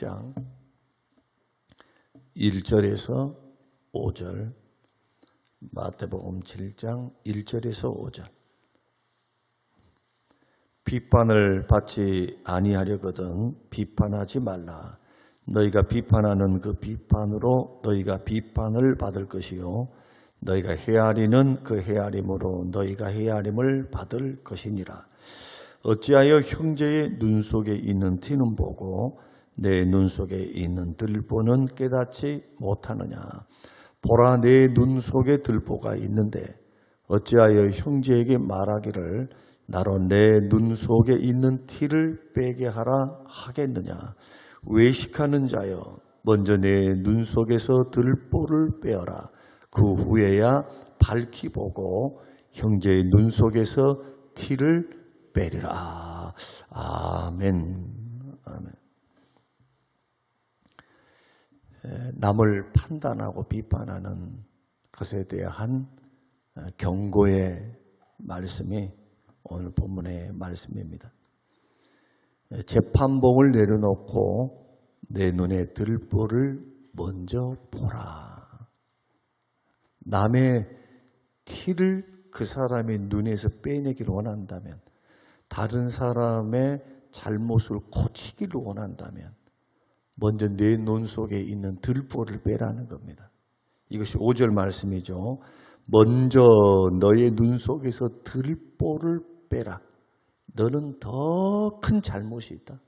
7장 1절에서 5절, 마태복음 7장 1절에서 5절. 비판을 받지 아니하려거든 비판하지 말라. 너희가 비판하는 그 비판으로 너희가 비판을 받을 것이요 너희가 헤아리는 그 헤아림으로 너희가 헤아림을 받을 것이니라. 어찌하여 형제의 눈 속에 있는 티는 보고 내 눈 속에 있는 들보는 깨닫지 못하느냐. 보라, 내 눈 속에 들보가 있는데 어찌하여 형제에게 말하기를 나로 내 눈 속에 있는 티를 빼게 하라 하겠느냐. 외식하는 자여, 먼저 내 눈 속에서 들보를 빼어라. 그 후에야 밝히 보고 형제의 눈 속에서 티를 빼리라. 아멘. 아멘. 남을 판단하고 비판하는 것에 대한 경고의 말씀이 오늘 본문의 말씀입니다. 재판봉을 내려놓고 내 눈에 들보를 먼저 보라. 남의 티를 그 사람의 눈에서 빼내기를 원한다면, 다른 사람의 잘못을 고치기를 원한다면 먼저 내 눈 속에 있는 들보를 빼라는 겁니다. 이것이 5절 말씀이죠. 먼저 너의 눈 속에서 들보를 빼라. 너는 더 큰 잘못이 있다.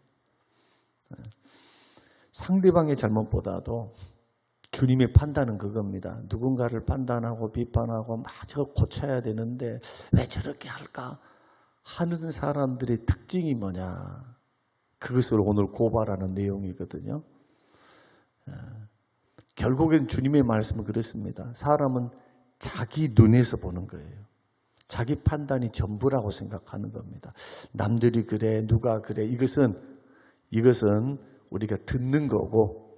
상대방의 잘못보다도 주님의 판단은 그겁니다. 누군가를 판단하고 비판하고 막 저거 고쳐야 되는데 왜 저렇게 할까 하는 사람들의 특징이 뭐냐. 그것을 오늘 고발하는 내용이거든요. 결국엔 주님의 말씀은 그렇습니다. 사람은 자기 눈에서 보는 거예요. 자기 판단이 전부라고 생각하는 겁니다. 남들이 그래, 누가 그래, 이것은 우리가 듣는 거고,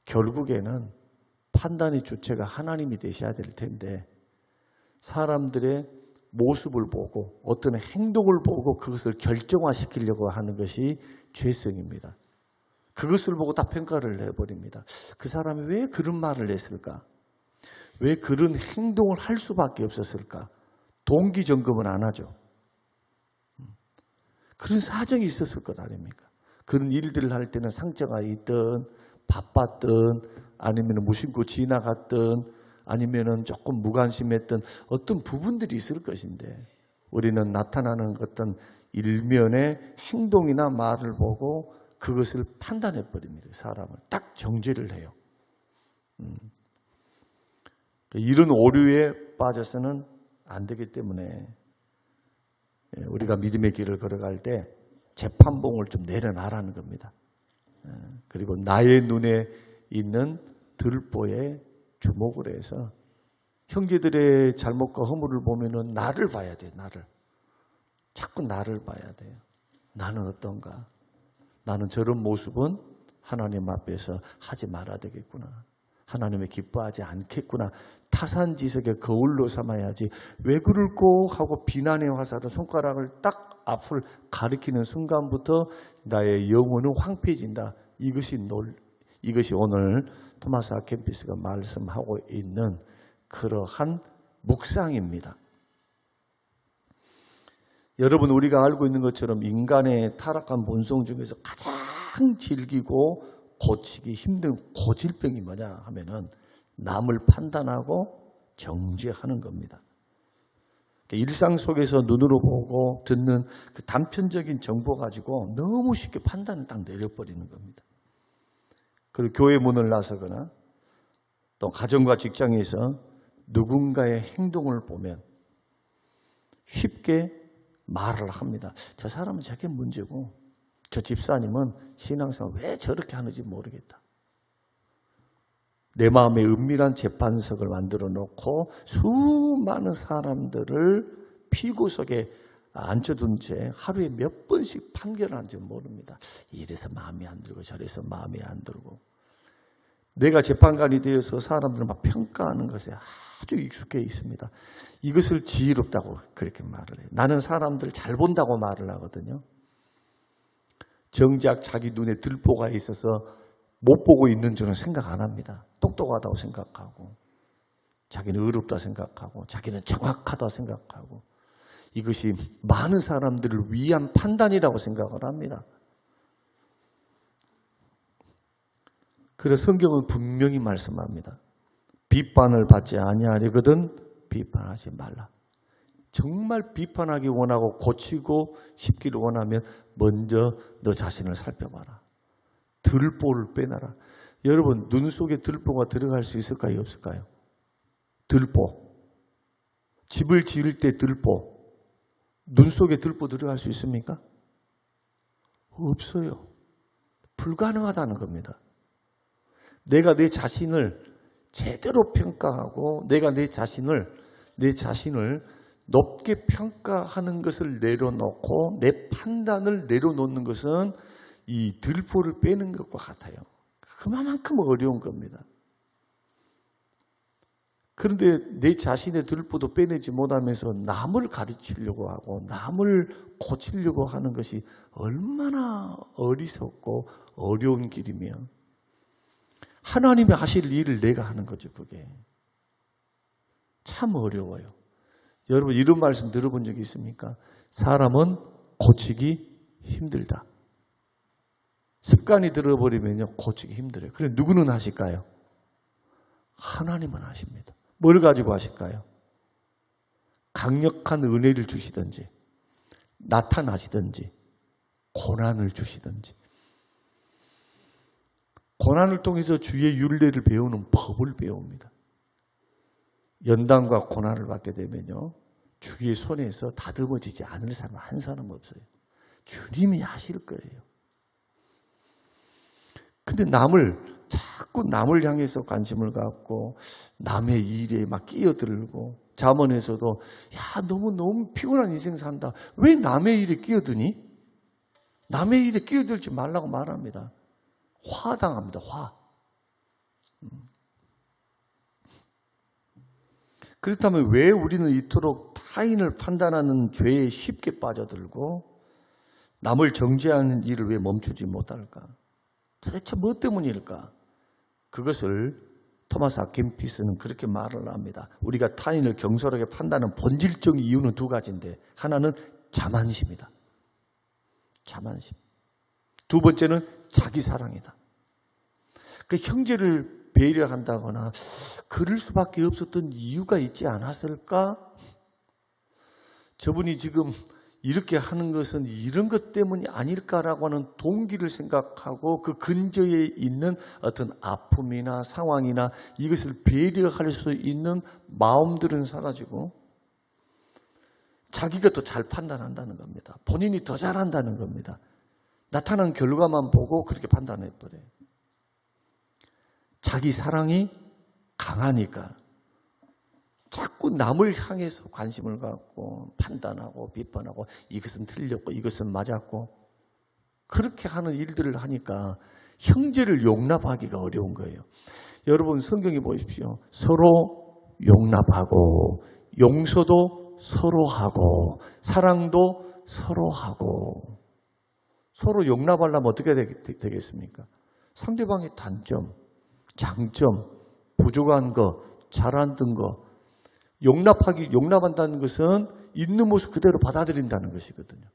결국에는 판단의 주체가 하나님이 되셔야 될 텐데, 사람들의 모습을 보고 어떤 행동을 보고 그것을 결정화시키려고 하는 것이 죄성입니다. 그것을 보고 다 평가를 해버립니다. 그 사람이 왜 그런 말을 했을까? 왜 그런 행동을 할 수밖에 없었을까? 동기 점검은 안 하죠. 그런 사정이 있었을 것 아닙니까? 그런 일들을 할 때는 상처가 있든 바빴든 아니면 무심코 지나갔든 아니면은 조금 무관심했던 어떤 부분들이 있을 것인데, 우리는 나타나는 어떤 일면의 행동이나 말을 보고 그것을 판단해 버립니다. 사람을 딱 정죄를 해요. 이런 오류에 빠져서는 안 되기 때문에 우리가 믿음의 길을 걸어갈 때 재판봉을 좀 내려놔라는 겁니다. 그리고 나의 눈에 있는 들보에 주목을 해서 형제들의 잘못과 허물을 보면은 나를 봐야 돼요. 나를. 자꾸 나를 봐야 돼요. 나는 어떤가? 나는 저런 모습은 하나님 앞에서 하지 말아야 되겠구나. 하나님이 기뻐하지 않겠구나. 타산지석의 거울로 삼아야지. 왜 그럴꼬 하고 비난의 화살은 손가락을 딱 앞을 가리키는 순간부터 나의 영혼은 황폐해진다. 이것이 오늘 토마스 아켄피스가 말씀하고 있는 그러한 묵상입니다. 여러분, 우리가 알고 있는 것처럼 인간의 타락한 본성 중에서 가장 질기고 고치기 힘든 고질병이 뭐냐 하면은 남을 판단하고 정죄하는 겁니다. 일상 속에서 눈으로 보고 듣는 그 단편적인 정보 가지고 너무 쉽게 판단을 딱 내려버리는 겁니다. 그리고 교회 문을 나서거나 또 가정과 직장에서 누군가의 행동을 보면 쉽게 말을 합니다. 저 사람은 저게 문제고 저 집사님은 신앙생활 왜 저렇게 하는지 모르겠다. 내 마음에 은밀한 재판석을 만들어 놓고 수많은 사람들을 피고석에 앉혀둔 채 하루에 몇 번씩 판결하는지 모릅니다. 이래서 마음에 안 들고 저래서 마음에 안 들고. 내가 재판관이 되어서 사람들을 막 평가하는 것에 아주 익숙해 있습니다. 이것을 지혜롭다고 그렇게 말을 해요. 나는 사람들 잘 본다고 말을 하거든요. 정작 자기 눈에 들보가 있어서 못 보고 있는 줄은 생각 안 합니다. 똑똑하다고 생각하고 자기는 의롭다 생각하고 자기는 정확하다 생각하고 이것이 많은 사람들을 위한 판단이라고 생각을 합니다. 그래서 성경은 분명히 말씀합니다. 비판을 받지 아니하려거든 비판하지 말라. 정말 비판하기 원하고 고치고 싶기를 원하면 먼저 너 자신을 살펴봐라. 들보를 빼놔라. 여러분 눈 속에 들보가 들어갈 수 있을까요? 없을까요? 들보. 집을 지을 때 들보. 눈 속에 들보 들어갈 수 있습니까? 없어요. 불가능하다는 겁니다. 내가 내 자신을 제대로 평가하고 내가 내 자신을 높게 평가하는 것을 내려놓고 내 판단을 내려놓는 것은 이 들보를 빼는 것과 같아요. 그만큼 어려운 겁니다. 그런데 내 자신의 들보도 빼내지 못하면서 남을 가르치려고 하고 남을 고치려고 하는 것이 얼마나 어리석고 어려운 길이며 하나님이 하실 일을 내가 하는 거죠. 그게 참 어려워요. 여러분 이런 말씀 들어본 적이 있습니까? 사람은 고치기 힘들다. 습관이 들어버리면요 고치기 힘들어요. 그래 누구는 하실까요? 하나님은 하십니다. 뭘 가지고 하실까요? 강력한 은혜를 주시든지 나타나시든지 고난을 주시든지 고난을 통해서 주의 율례를 배우는 법을 배웁니다. 연단과 고난을 받게 되면요 주의 손에서 다듬어지지 않을 사람 한 사람 없어요. 주님이 하실 거예요. 근데 자꾸 남을 향해서 관심을 갖고 남의 일에 막 끼어들고 잠언에서도 야 너무 피곤한 인생 산다. 왜 남의 일에 끼어드니? 남의 일에 끼어들지 말라고 말합니다. 화당합니다. 화. 그렇다면 왜 우리는 이토록 타인을 판단하는 죄에 쉽게 빠져들고 남을 정죄하는 일을 왜 멈추지 못할까? 도대체 뭐 때문일까? 그것을 토마스 아킨피스는 그렇게 말을 합니다. 우리가 타인을 경솔하게 판단하는 본질적인 이유는 두 가지인데 하나는 자만심이다. 자만심. 두 번째는 자기 사랑이다. 그 형제를 배려한다거나 그럴 수밖에 없었던 이유가 있지 않았을까? 저분이 지금 이렇게 하는 것은 이런 것 때문이 아닐까라고 하는 동기를 생각하고 그 근저에 있는 어떤 아픔이나 상황이나 이것을 배려할 수 있는 마음들은 사라지고 자기가 더 잘 판단한다는 겁니다. 본인이 더 잘한다는 겁니다. 나타난 결과만 보고 그렇게 판단해버려요. 자기 사랑이 강하니까 자꾸 남을 향해서 관심을 갖고 판단하고 비판하고 이것은 틀렸고 이것은 맞았고 그렇게 하는 일들을 하니까 형제를 용납하기가 어려운 거예요. 여러분 성경에 보십시오. 서로 용납하고 용서도 서로 하고 사랑도 서로 하고 서로 용납하려면 어떻게 되겠습니까? 상대방의 단점, 장점, 부족한 거, 잘하는 거 용납한다는 것은 있는 모습 그대로 받아들인다는 것이거든요.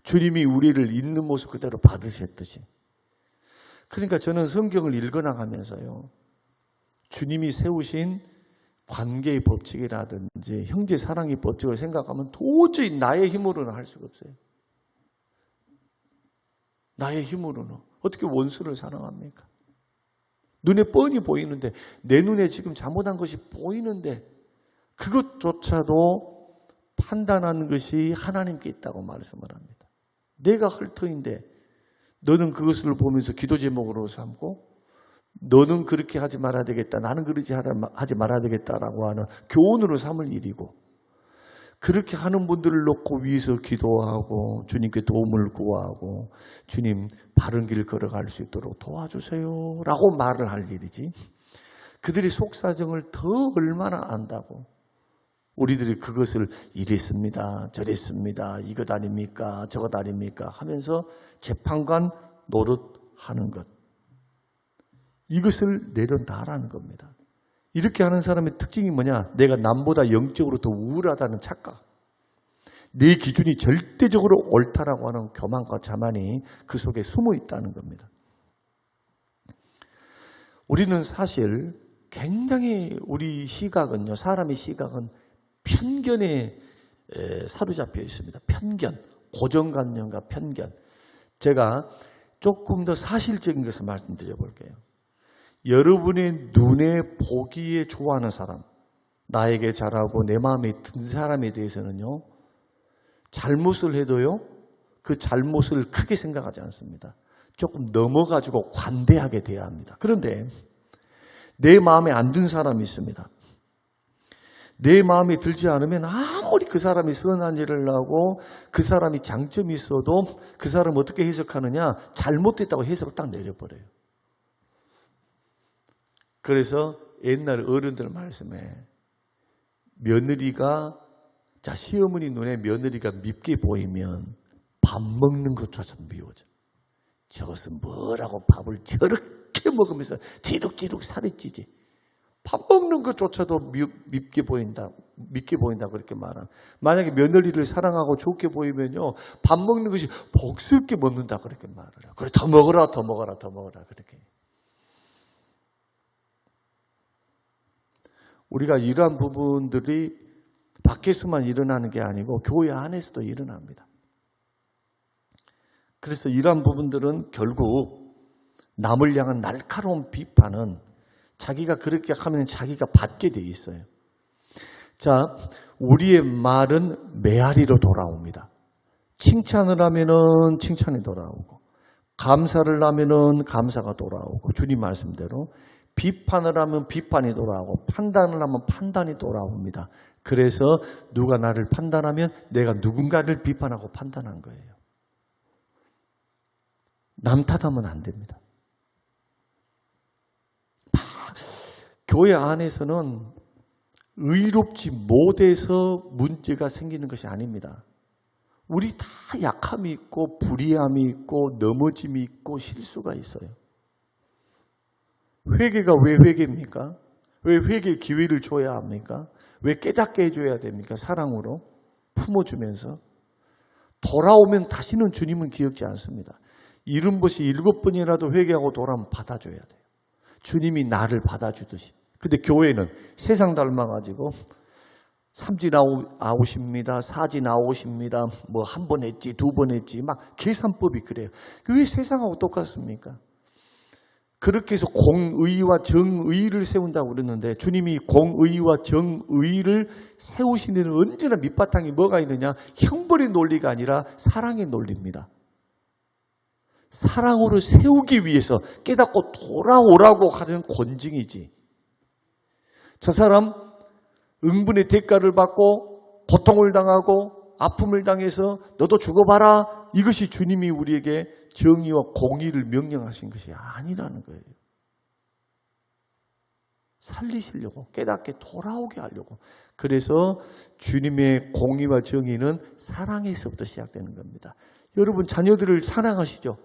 주님이 우리를 있는 모습 그대로 받으셨듯이. 그러니까 저는 성경을 읽어나가면서요. 주님이 세우신 관계의 법칙이라든지 형제 사랑의 법칙을 생각하면 도저히 나의 힘으로는 할 수가 없어요. 나의 힘으로는 어떻게 원수를 사랑합니까? 눈에 뻔히 보이는데 내 눈에 지금 잘못한 것이 보이는데 그것조차도 판단하는 것이 하나님께 있다고 말씀을 합니다. 내가 헐터인데 너는 그것을 보면서 기도 제목으로 삼고 너는 그렇게 하지 말아야 되겠다. 나는 그러지 하지 말아야 되겠다라고 하는 교훈으로 삼을 일이고 그렇게 하는 분들을 놓고 위에서 기도하고 주님께 도움을 구하고 주님 바른 길 걸어갈 수 있도록 도와주세요 라고 말을 할 일이지 그들이 속사정을 더 얼마나 안다고 우리들이 그것을 이랬습니다, 저랬습니다, 이것 아닙니까, 저것 아닙니까 하면서 재판관 노릇하는 것. 이것을 내려놔라는 겁니다. 이렇게 하는 사람의 특징이 뭐냐? 내가 남보다 영적으로 더 우월하다는 착각. 내 기준이 절대적으로 옳다라고 하는 교만과 자만이 그 속에 숨어 있다는 겁니다. 우리는 사실 굉장히 우리 시각은요, 사람의 시각은 편견에 사로잡혀 있습니다. 편견, 고정관념과 편견. 제가 조금 더 사실적인 것을 말씀드려 볼게요. 여러분의 눈에 보기에 좋아하는 사람, 나에게 잘하고 내 마음에 든 사람에 대해서는요, 잘못을 해도요, 그 잘못을 크게 생각하지 않습니다. 조금 넘어가지고 관대하게 대해야 합니다. 그런데 내 마음에 안 든 사람이 있습니다. 내 마음에 들지 않으면 아무리 그 사람이 선한 일을 하고 그 사람이 장점이 있어도 그 사람 어떻게 해석하느냐, 잘못됐다고 해석을 딱 내려버려요. 그래서 옛날 어른들 말씀에 며느리가, 자, 시어머니 눈에 며느리가 밉게 보이면 밥 먹는 것조차도 미워져. 저것은 뭐라고 밥을 저렇게 먹으면서 뒤룩뒤룩 살이 찌지. 밥 먹는 것조차도 밉게 보인다 그렇게 말하면, 만약에 며느리를 사랑하고 좋게 보이면요, 밥 먹는 것이 복스럽게 먹는다 그렇게 말을 해요. 그래, 더 먹어라 그렇게. 우리가 이러한 부분들이 밖에서만 일어나는 게 아니고 교회 안에서도 일어납니다. 그래서 이러한 부분들은 결국 남을 향한 날카로운 비판은 자기가 그렇게 하면 자기가 받게 돼 있어요. 자, 우리의 말은 메아리로 돌아옵니다. 칭찬을 하면은 칭찬이 돌아오고, 감사를 하면은 감사가 돌아오고, 주님 말씀대로 비판을 하면 비판이 돌아오고, 판단을 하면 판단이 돌아옵니다. 그래서 누가 나를 판단하면 내가 누군가를 비판하고 판단한 거예요. 남 탓하면 안 됩니다. 교회 안에서는 의롭지 못해서 문제가 생기는 것이 아닙니다. 우리 다 약함이 있고 불의함이 있고 넘어짐이 있고 실수가 있어요. 회개가 왜 회개입니까? 왜 회개 기회를 줘야 합니까? 왜 깨닫게 해줘야 됩니까? 사랑으로 품어주면서. 돌아오면 다시는 주님은 기억지 않습니다. 잃은 것이 7번이라도 회개하고 돌아오면 받아줘야 돼요. 주님이 나를 받아주듯이. 근데 교회는 세상 닮아가지고 삼지 나오십니다, 사지 나오십니다, 뭐 한 번 했지, 두 번 했지, 막 계산법이 그래요. 왜 세상하고 똑같습니까? 그렇게 해서 공의와 정의를 세운다고 그러는데, 주님이 공의와 정의를 세우시는 데는 언제나 밑바탕에 뭐가 있느냐? 형벌의 논리가 아니라 사랑의 논리입니다. 사랑으로 세우기 위해서 깨닫고 돌아오라고 하는 권징이지. 저 사람 응분의 대가를 받고 고통을 당하고 아픔을 당해서 너도 죽어봐라, 이것이 주님이 우리에게 정의와 공의를 명령하신 것이 아니라는 거예요. 살리시려고, 깨닫게 돌아오게 하려고. 그래서 주님의 공의와 정의는 사랑에서부터 시작되는 겁니다. 여러분 자녀들을 사랑하시죠?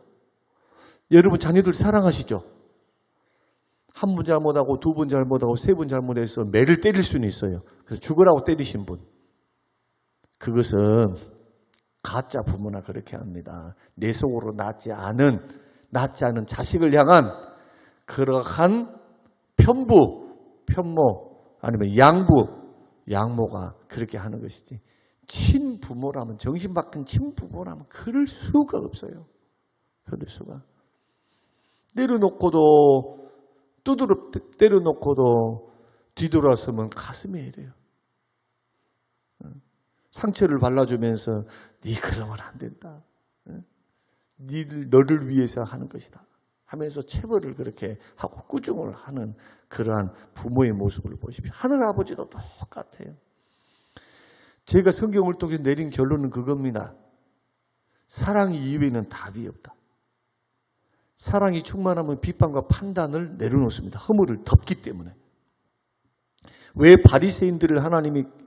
여러분 자녀들 사랑하시죠? 한 번 잘못하고 두 번 잘못하고 세 번 잘못해서 매를 때릴 수는 있어요. 그래서 죽으라고 때리신 분, 그것은 가짜 부모나 그렇게 합니다. 내 속으로 낫지 않은 자식을 향한 그러한 편모 아니면 양모가 그렇게 하는 것이지, 친부모라면, 정신박힌 친부모라면 그럴 수가 없어요. 그럴 수가. 때려놓고도 뒤돌아서면 가슴이 애려요. 상처를 발라주면서 네 그러면 안 된다, 너를 위해서 하는 것이다 하면서 체벌을 그렇게 하고 꾸중을 하는 그러한 부모의 모습을 보십시오. 하늘아버지도 똑같아요. 제가 성경을 통해 내린 결론은 그겁니다. 사랑 이외에는 답이 없다. 사랑이 충만하면 비판과 판단을 내려놓습니다. 허물을 덮기 때문에. 왜 바리새인들을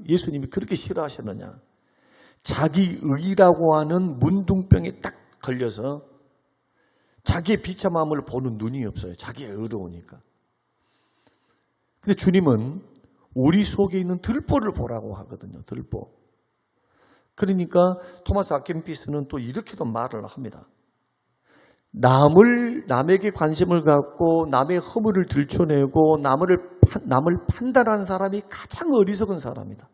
예수님이 그렇게 싫어하셨느냐? 자기 의라고 하는 문둥병에 딱 걸려서 자기의 비참함을 보는 눈이 없어요. 자기의 의로우니까. 근데 주님은 우리 속에 있는 들보를 보라고 하거든요. 들보. 그러니까 토마스 아퀴나스는 또 이렇게도 말을 합니다. 남에게 관심을 갖고 남의 허물을 들춰내고 남을 판단하는 사람이 가장 어리석은 사람이다.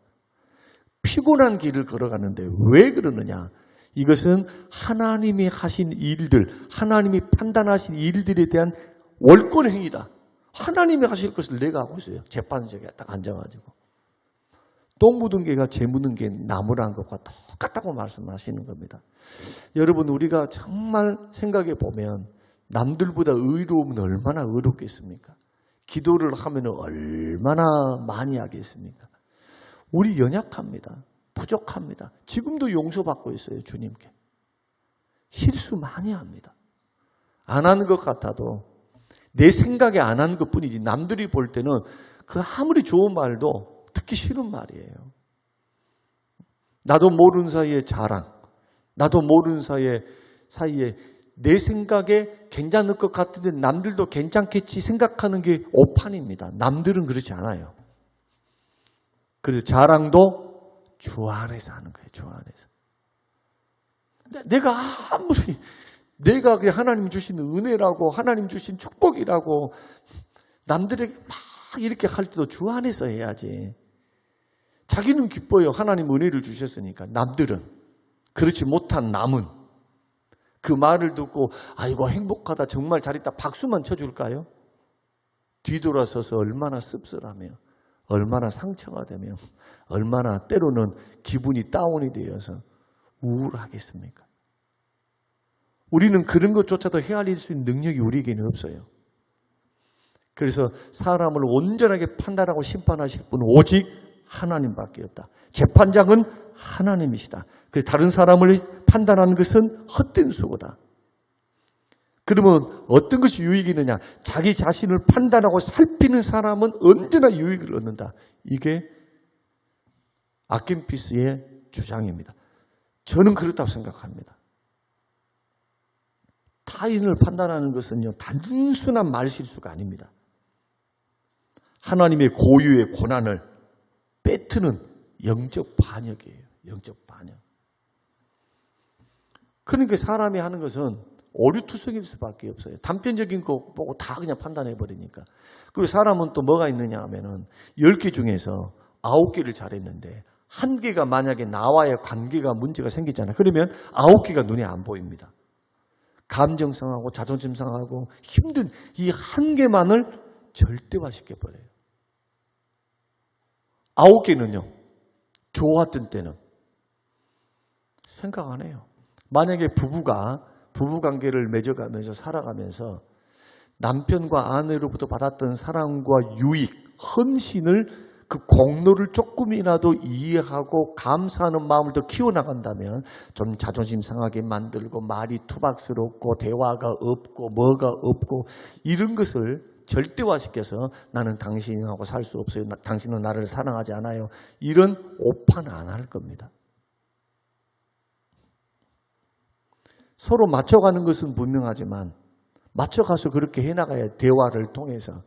피곤한 길을 걸어가는데 왜 그러느냐? 이것은 하나님이 하신 일들, 하나님이 판단하신 일들에 대한 월권행위다. 하나님이 하실 것을 내가 하고 있어요. 재판석에 딱 앉아가지고. 똥 묻은 개가 재 묻은 개 나무라는 것과 똑같다고 말씀하시는 겁니다. 여러분, 우리가 정말 생각해 보면 남들보다 의로우면 얼마나 의롭겠습니까? 기도를 하면 얼마나 많이 하겠습니까? 우리 연약합니다. 부족합니다. 지금도 용서받고 있어요, 주님께. 실수 많이 합니다. 안 하는 것 같아도 내 생각에 안 하는 것뿐이지 남들이 볼 때는 그 아무리 좋은 말도 듣기 싫은 말이에요. 나도 모르는 사이에 자랑, 나도 모르는 사이에 내 생각에 괜찮을 것 같은데 남들도 괜찮겠지 생각하는 게 오판입니다. 남들은 그렇지 않아요. 그래서 자랑도 주 안에서 하는 거예요. 주 안에서. 내가 그냥 하나님 주신 은혜라고 하나님 주신 축복이라고 남들에게 막 이렇게 할 때도 주 안에서 해야지. 자기는 기뻐요. 하나님 은혜를 주셨으니까. 남들은 그렇지 못한 남은 그 말을 듣고 아이고 행복하다 정말 잘했다 박수만 쳐줄까요? 뒤돌아서서 얼마나 씁쓸하며 얼마나 상처가 되며 얼마나 때로는 기분이 다운이 되어서 우울하겠습니까? 우리는 그런 것조차도 헤아릴 수 있는 능력이 우리에게는 없어요. 그래서 사람을 온전하게 판단하고 심판하실 분은 오직 하나님밖에 없다. 재판장은 하나님이시다. 그래서 다른 사람을 판단하는 것은 헛된 수고다. 그러면 어떤 것이 유익이 있느냐? 자기 자신을 판단하고 살피는 사람은 언제나 유익을 얻는다. 이게 아킨피스의 주장입니다. 저는 그렇다고 생각합니다. 타인을 판단하는 것은요, 단순한 말실수가 아닙니다. 하나님의 고유의 고난을 빼트는 영적 반역이에요. 영적 반역. 그러니까 사람이 하는 것은 오류투성일 수밖에 없어요. 단편적인 거 보고 다 그냥 판단해 버리니까. 그리고 사람은 또 뭐가 있느냐 하면은 10개 중에서 9개를 잘했는데 1개가 만약에 나와의 관계가 문제가 생기잖아요. 그러면 9개가 눈에 안 보입니다. 감정 상하고 자존심 상하고 힘든 이 1개만을 절대화시켜 버려요. 9개는요. 좋았던 때는 생각 안 해요. 만약에 부부관계를 맺어가면서 살아가면서 남편과 아내로부터 받았던 사랑과 유익, 헌신을 그 공로를 조금이라도 이해하고 감사하는 마음을 더 키워나간다면 좀 자존심 상하게 만들고 말이 투박스럽고 대화가 없고 뭐가 없고 이런 것을 절대화시켜서 나는 당신하고 살 수 없어요. 당신은 나를 사랑하지 않아요. 이런 오판 안 할 겁니다. 서로 맞춰가는 것은 분명하지만 맞춰가서 그렇게 해나가야 대화를 통해서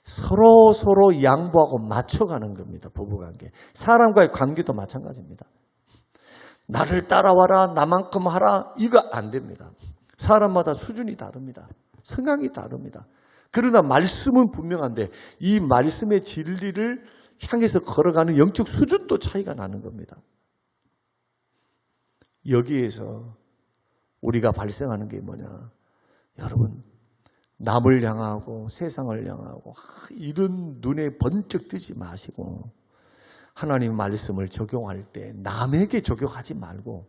서로 양보하고 맞춰가는 겁니다. 부부관계. 사람과의 관계도 마찬가지입니다. 나를 따라와라, 나만큼 하라, 이거 안 됩니다. 사람마다 수준이 다릅니다. 성향이 다릅니다. 그러나 말씀은 분명한데 이 말씀의 진리를 향해서 걸어가는 영적 수준도 차이가 나는 겁니다. 여기에서 우리가 발생하는 게 뭐냐? 여러분, 남을 향하고 세상을 향하고 이런 눈에 번쩍 뜨지 마시고 하나님 말씀을 적용할 때 남에게 적용하지 말고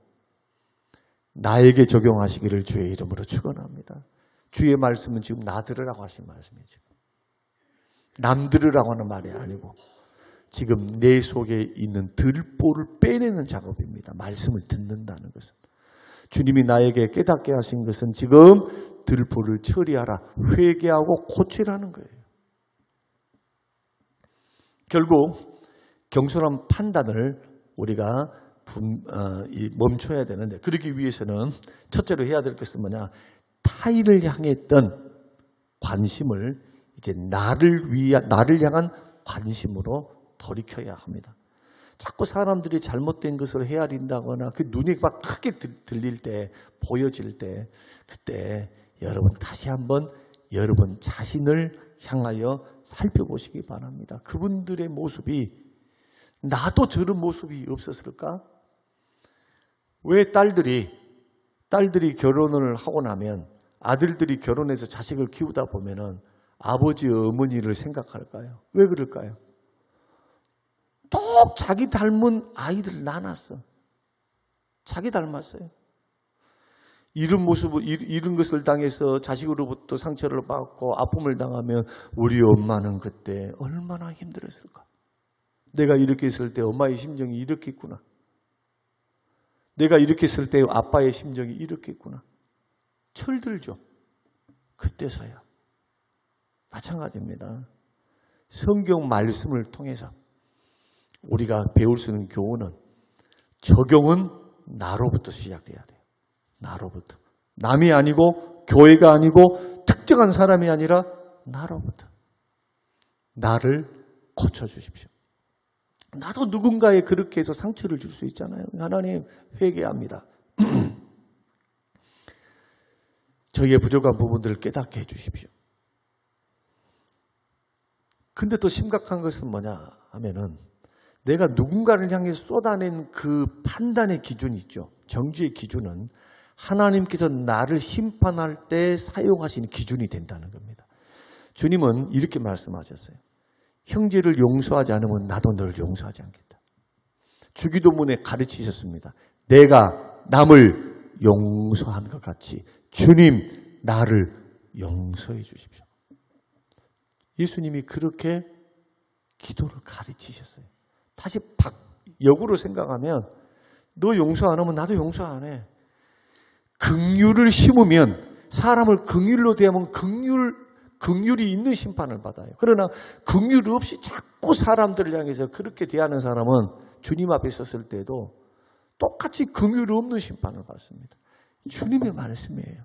나에게 적용하시기를 주의 이름으로 축원합니다. 주의 말씀은 지금 나 들으라고 하신 말씀이죠. 남 들으라고 하는 말이 아니고 지금 내 속에 있는 들보를 빼내는 작업입니다. 말씀을 듣는다는 것은. 주님이 나에게 깨닫게 하신 것은 지금 들보를 처리하라, 회개하고 고치라는 거예요. 결국 경솔한 판단을 우리가 멈춰야 되는데, 그러기 위해서는 첫째로 해야 될 것은 뭐냐? 타인을 향했던 관심을 이제 나를 향한 관심으로 돌이켜야 합니다. 자꾸 사람들이 잘못된 것을 헤아린다거나 그 눈이 막 크게 들릴 때, 보여질 때, 그때 여러분 다시 한번 여러분 자신을 향하여 살펴보시기 바랍니다. 그분들의 모습이 나도 저런 모습이 없었을까? 왜 딸들이 결혼을 하고 나면 아들들이 결혼해서 자식을 키우다 보면은 아버지, 어머니를 생각할까요? 왜 그럴까요? 똑 자기 닮은 아이들 낳았어. 자기 닮았어요. 이런 모습을, 이런 것을 당해서 자식으로부터 상처를 받고 아픔을 당하면 우리 엄마는 그때 얼마나 힘들었을까? 내가 이렇게 있을 때 엄마의 심정이 이렇게 있구나. 내가 이렇게 있을 때 아빠의 심정이 이렇게 있구나. 철들죠. 그때서야. 마찬가지입니다. 성경 말씀을 통해서 우리가 배울 수 있는 교훈은, 적용은 나로부터 시작돼야 돼요. 나로부터. 남이 아니고 교회가 아니고 특정한 사람이 아니라 나로부터. 나를 고쳐주십시오. 나도 누군가에 그렇게 해서 상처를 줄 수 있잖아요. 하나님, 회개합니다. 저희의 부족한 부분들을 깨닫게 해주십시오. 근데 또 심각한 것은 뭐냐 하면은, 내가 누군가를 향해 쏟아낸 그 판단의 기준이 있죠. 정죄의 기준은 하나님께서 나를 심판할 때 사용하시는 기준이 된다는 겁니다. 주님은 이렇게 말씀하셨어요. 형제를 용서하지 않으면 나도 너를 용서하지 않겠다. 주기도문에 가르치셨습니다. 내가 남을 용서한 것 같이 주님 나를 용서해 주십시오. 예수님이 그렇게 기도를 가르치셨어요. 다시 역으로 생각하면, 너 용서 안 하면 나도 용서 안 해. 긍휼을 심으면, 사람을 긍휼로 대하면 긍휼이 있는 심판을 받아요. 그러나 긍휼 없이 자꾸 사람들을 향해서 그렇게 대하는 사람은 주님 앞에 섰을 때도 똑같이 긍휼 없는 심판을 받습니다. 주님의 말씀이에요.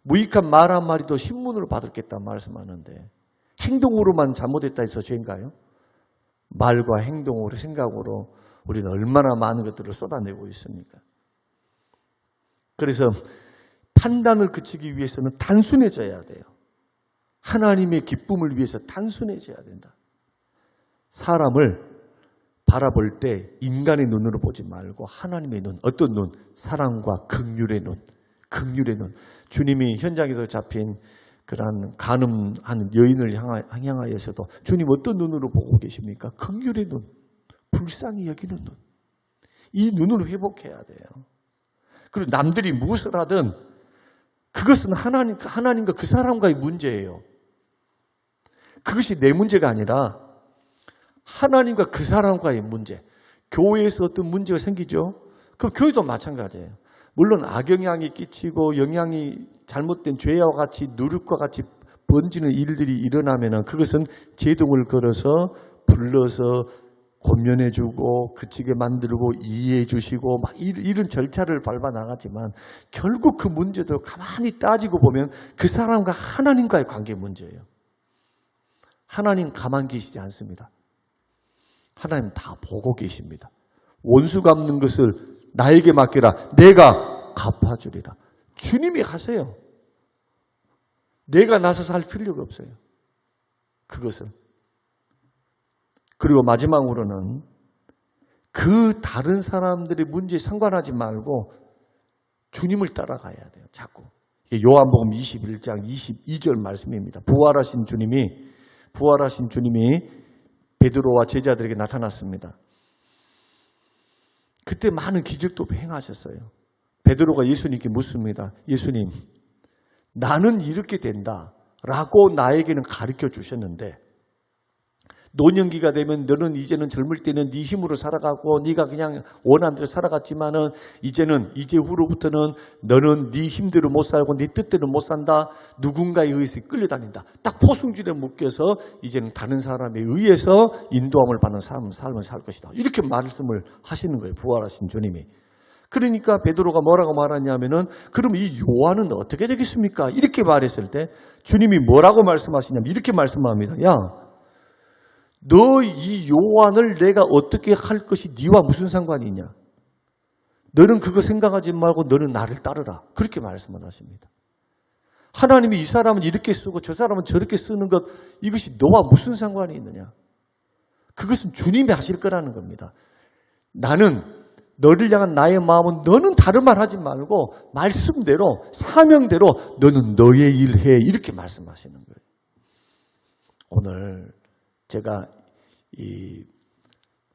무익한 말 한마디도 신문으로 받았겠다 말씀하는데, 행동으로만 잘못했다 해서 죄인가요? 말과 행동으로, 생각으로 우리는 얼마나 많은 것들을 쏟아내고 있습니까? 그래서 판단을 그치기 위해서는 단순해져야 돼요. 하나님의 기쁨을 위해서 단순해져야 된다. 사람을 바라볼 때 인간의 눈으로 보지 말고 하나님의 눈, 어떤 눈? 사랑과 긍휼의 눈, 긍휼의 눈. 주님이 현장에서 잡힌 그러한 간음하는 여인을 향하여서도 주님 어떤 눈으로 보고 계십니까? 긍휼의 눈, 불쌍히 여기는 눈. 이 눈을 회복해야 돼요. 그리고 남들이 무엇을 하든 그것은 하나님과 그 사람과의 문제예요. 그것이 내 문제가 아니라 하나님과 그 사람과의 문제. 교회에서 어떤 문제가 생기죠? 그럼 교회도 마찬가지예요. 물론 악영향이 끼치고 영향이 잘못된 죄와 같이 누룩과 같이 번지는 일들이 일어나면 그것은 제동을 걸어서 불러서 권면해주고 그치게 만들고 이해해주시고 막 이런 절차를 밟아 나가지만, 결국 그 문제도 가만히 따지고 보면 그 사람과 하나님과의 관계 문제예요. 하나님 가만 계시지 않습니다. 하나님 다 보고 계십니다. 원수 갚는 것을 나에게 맡겨라. 내가 갚아주리라. 주님이 하세요. 내가 나서서 할 필요가 없어요. 그것을. 그리고 마지막으로는 그 다른 사람들의 문제에 상관하지 말고 주님을 따라가야 돼요. 자꾸. 요한복음 21장 22절 말씀입니다. 부활하신 주님이 베드로와 제자들에게 나타났습니다. 그때 많은 기적도 행하셨어요. 베드로가 예수님께 묻습니다. 예수님, 나는 이렇게 된다 라고 나에게는 가르쳐 주셨는데 노년기가 되면 너는 이제는 젊을 때는 네 힘으로 살아가고 네가 그냥 원하는 대로 살아갔지만은 이제 후로부터는 너는 네 힘대로 못 살고 네 뜻대로 못 산다. 누군가에 의해서 끌려다닌다. 딱 포승줄에 묶여서 이제는 다른 사람에 의해서 인도함을 받는 삶을 살 것이다. 이렇게 말씀을 하시는 거예요. 부활하신 주님이. 그러니까 베드로가 뭐라고 말하냐면은 그럼 이 요한은 어떻게 되겠습니까? 이렇게 말했을 때 주님이 뭐라고 말씀하시냐면 이렇게 말씀합니다. 야, 너 이 요한을 내가 어떻게 할 것이 네와 무슨 상관이 있냐? 너는 그거 생각하지 말고 너는 나를 따르라. 그렇게 말씀을 하십니다. 하나님이 이 사람은 이렇게 쓰고 저 사람은 저렇게 쓰는 것 이것이 너와 무슨 상관이 있느냐? 그것은 주님이 하실 거라는 겁니다. 나는 너를 향한 나의 마음은 너는 다른 말 하지 말고 말씀대로 사명대로 너는 너의 일 해 이렇게 말씀하시는 거예요. 오늘 제가 이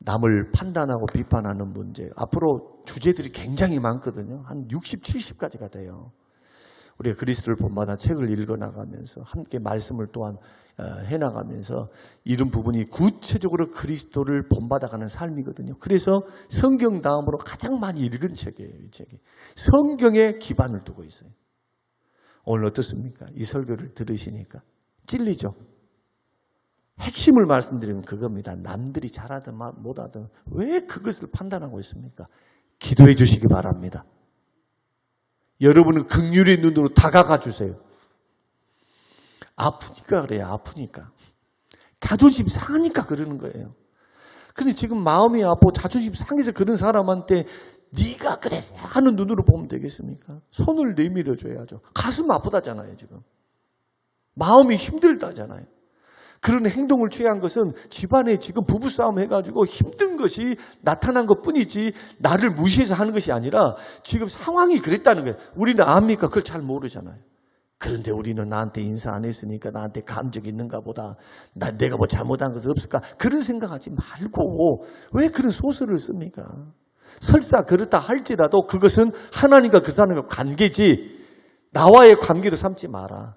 남을 판단하고 비판하는 문제 앞으로 주제들이 굉장히 많거든요. 한 60, 70가지가 돼요. 우리가 그리스도를 본받아 책을 읽어나가면서 함께 말씀을 또한 해나가면서 이런 부분이 구체적으로 그리스도를 본받아가는 삶이거든요. 그래서 성경 다음으로 가장 많이 읽은 책이에요. 이 책이. 성경에 기반을 두고 있어요. 오늘 어떻습니까? 이 설교를 들으시니까 찔리죠? 핵심을 말씀드리면 그겁니다. 남들이 잘하든 못하든 왜 그것을 판단하고 있습니까? 기도해 주시기 바랍니다. 여러분은 긍휼의 눈으로 다가가 주세요. 아프니까 그래요. 아프니까. 자존심 상하니까 그러는 거예요. 근데 지금 마음이 아프고 자존심 상해서 그런 사람한테 네가 그래 하는 눈으로 보면 되겠습니까? 손을 내밀어 줘야죠. 가슴 아프다잖아요. 지금. 마음이 힘들다잖아요. 그런 행동을 취한 것은 집안에 지금 부부싸움 해가지고 힘든 것이 나타난 것뿐이지 나를 무시해서 하는 것이 아니라 지금 상황이 그랬다는 거예요. 우리는 압니까? 그걸 잘 모르잖아요. 그런데 우리는 나한테 인사 안 했으니까 나한테 감정이 있는가 보다. 내가 뭐 잘못한 것은 없을까? 그런 생각하지 말고 왜 그런 소설을 씁니까? 설사 그렇다 할지라도 그것은 하나님과 그 사람의 관계지 나와의 관계로 삼지 마라.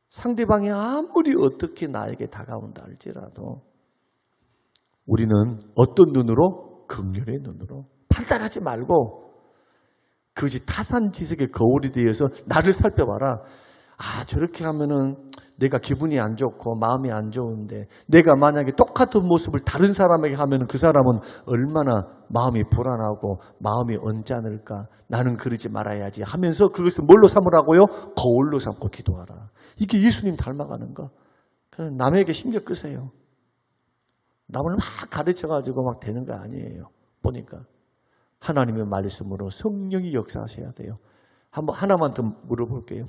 상대방이 아무리 어떻게 나에게 다가온다 할지라도 우리는 어떤 눈으로? 긍휼의 눈으로 판단하지 말고 그것이 타산지석의 거울이 되어서 나를 살펴봐라. 아, 저렇게 하면은 내가 기분이 안 좋고 마음이 안 좋은데 내가 만약에 똑같은 모습을 다른 사람에게 하면은 그 사람은 얼마나 마음이 불안하고 마음이 언짢을까. 나는 그러지 말아야지 하면서 그것을 뭘로 삼으라고요? 거울로 삼고 기도하라. 이게 예수님 닮아가는 거. 남에게 신경 끄세요. 남을 막 가르쳐가지고 막 되는 거 아니에요. 보니까 하나님의 말씀으로 성령이 역사하셔야 돼요. 한번 하나만 더 물어볼게요.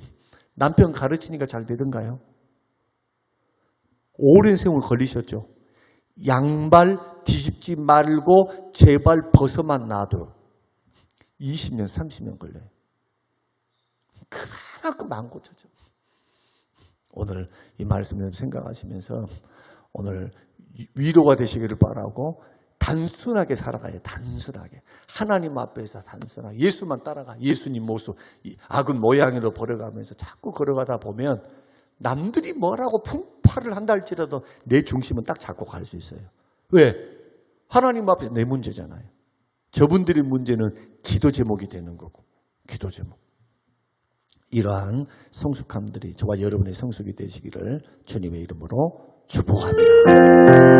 남편 가르치니까 잘 되던가요? 오랜 세월 걸리셨죠? 양발 뒤집지 말고 제발 벗어만 놔도 20년, 30년 걸려요. 그만큼 안 고쳐져. 오늘 이 말씀을 생각하시면서 오늘 위로가 되시기를 바라고 단순하게 살아가요. 단순하게. 하나님 앞에서 단순하게. 예수만 따라가. 예수님 모습, 악은 모양으로 걸어가면서 자꾸 걸어가다 보면 남들이 뭐라고 풍파를 한다 할지라도 내 중심은 딱 잡고 갈 수 있어요. 왜? 하나님 앞에서 내 문제잖아요. 저분들의 문제는 기도 제목이 되는 거고. 기도 제목. 이러한 성숙함들이 저와 여러분의 성숙이 되시기를 주님의 이름으로 축복합니다.